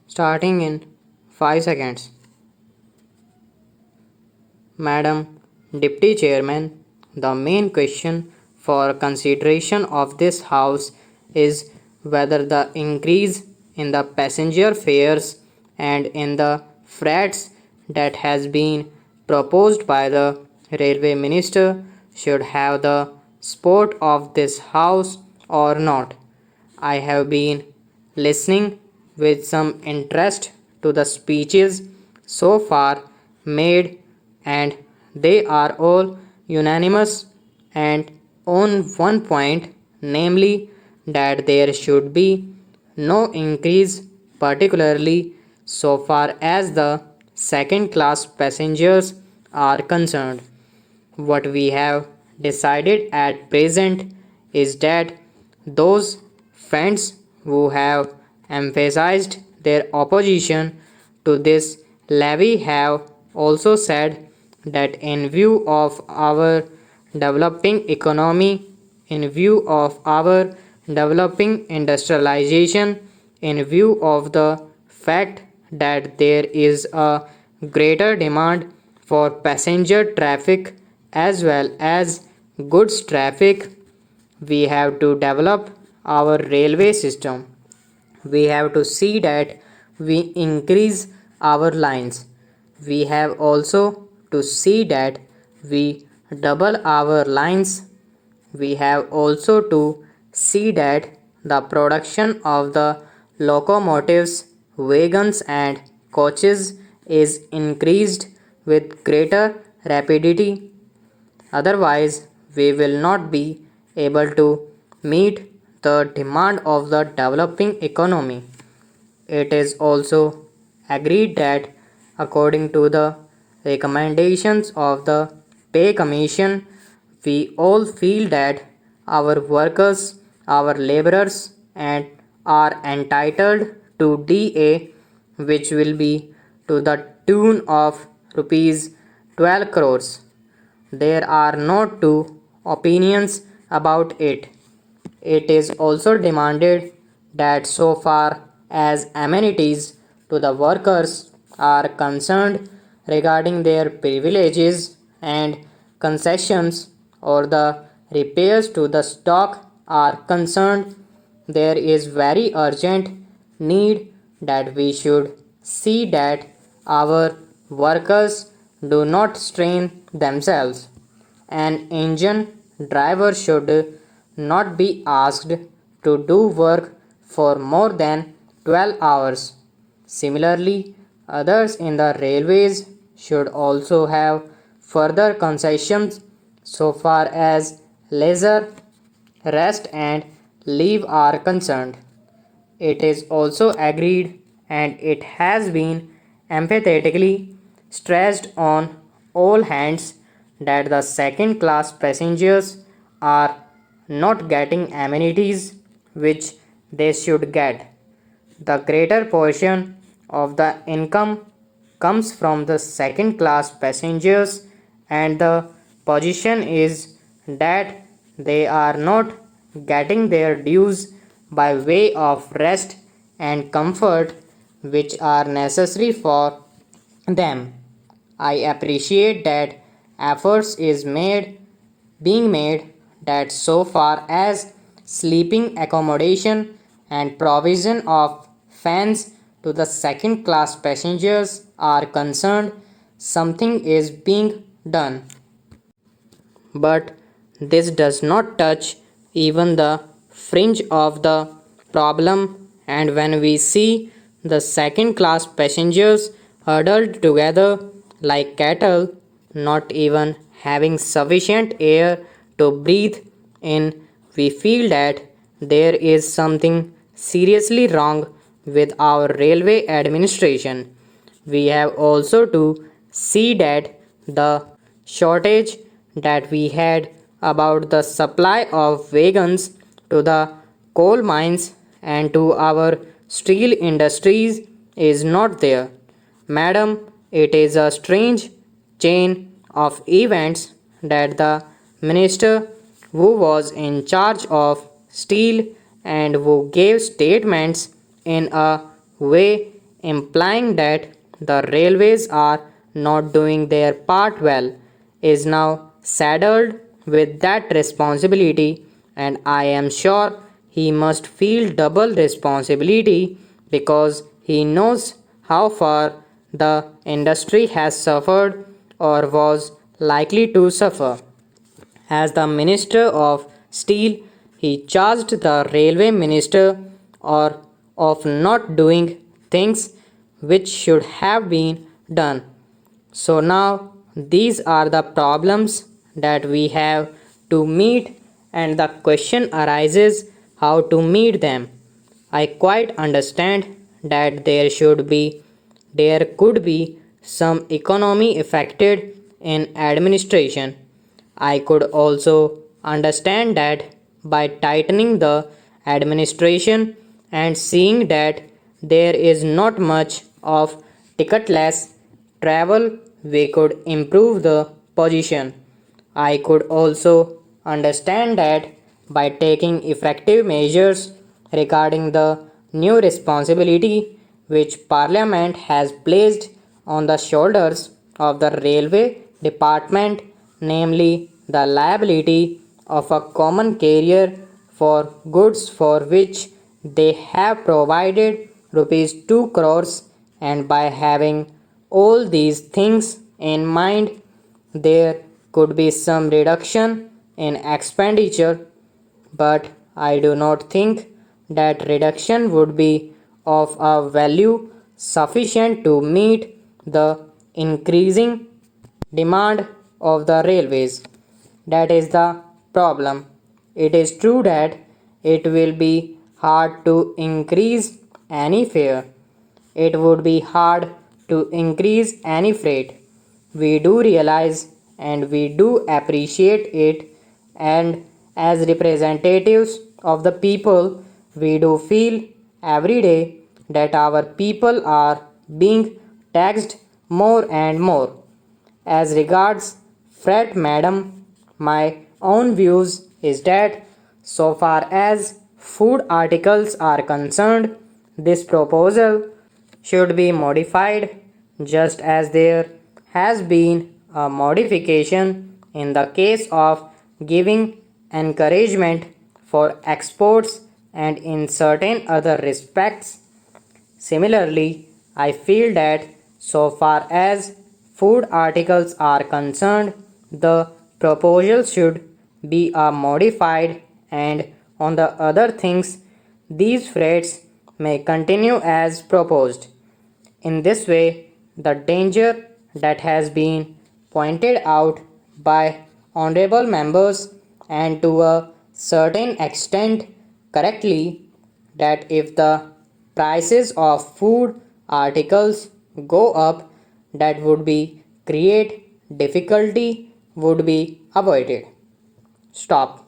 starting in 5 seconds. Madam Deputy Chairman, the main question for consideration of this House is whether the increase in the passenger fares and in the frets that has been proposed by the Railway Minister should have the support of this House or not. I have been listening with some interest to the speeches so far made, and they are all unanimous and on one point, namely that there should be no increase, particularly so far as the second class passengers are concerned. What we have decided at present is that those friends who have emphasized their opposition to this levy have also said that in view of our developing economy, in view of our developing industrialization, in view of the fact that there is a greater demand for passenger traffic as well as goods traffic, we have to develop our railway system. We have to see that we increase our lines. We have also to see that we double our lines. We have also to see that the production of the locomotives, wagons, and coaches is increased with greater rapidity. Otherwise, we will not be able to meet the demand of the developing economy. It is also agreed that, according to the recommendations of the Pay Commission, we all feel that our workers, our laborers, and are entitled to DA, which will be to the tune of rupees 12 crores. There are no two opinions about it. It is also demanded that so far as amenities to the workers are concerned regarding their privileges and concessions or the repairs to the stock are concerned, there is very urgent need that we should see that our workers do not strain themselves. An engine driver should not be asked to do work for more than 12 hours. Similarly, others in the railways should also have further concessions so far as leisure, rest, and leave are concerned. It is also agreed and it has been emphatically stressed on all hands that the second class passengers are not getting amenities which they should get. The greater portion of the income comes from the second class passengers, and the position is that they are not getting their dues by way of rest and comfort which are necessary for them. I appreciate that efforts is being made that so far as sleeping accommodation and provision of fans to the second class passengers are concerned, something is being done. But this does not touch even the fringe of the problem, and when we see the second class passengers huddled together like cattle, not even having sufficient air to breathe in, we feel that there is something seriously wrong with our railway administration. We have also to see that the shortage that we had about the supply of wagons to the coal mines and to our steel industries is not there. Madam, it is a strange chain of events that the minister who was in charge of steel and who gave statements in a way implying that the railways are not doing their part well, is now saddled with that responsibility, and I am sure he must feel double responsibility because he knows how far the industry has suffered or was likely to suffer. As the Minister of Steel, he charged the Railway Minister or of not doing things which should have been done. So now these are the problems that we have to meet, and the question arises how to meet them. I quite understand that there could be some economy affected in administration. I could also understand that by tightening the administration and seeing that there is not much of ticketless travel, we could improve the position. I could also understand that by taking effective measures regarding the new responsibility which Parliament has placed on the shoulders of the Railway Department, namely the liability of a common carrier for goods for which they have provided rupees 2 crores, and by having all these things in mind, there could be some reduction in expenditure, but I do not think that reduction would be of a value sufficient to meet the increasing demand of the railways. That is the problem. It is true that it will be hard to increase any fare. It would be hard to increase any freight. We do realize and we do appreciate it, and as representatives of the people, we do feel every day that our people are being taxed more and more. As regards freight, madam, my own views is that so far as food articles are concerned, this proposal should be modified just as there has been a modification in the case of giving encouragement for exports and in certain other respects. Similarly, I feel that so far as food articles are concerned, the proposal should be modified, and on the other things, these freights may continue as proposed. In this way, the danger that has been pointed out by honorable members, and to a certain extent correctly, that if the prices of food articles go up, that would be create difficulty would be avoided. Stop.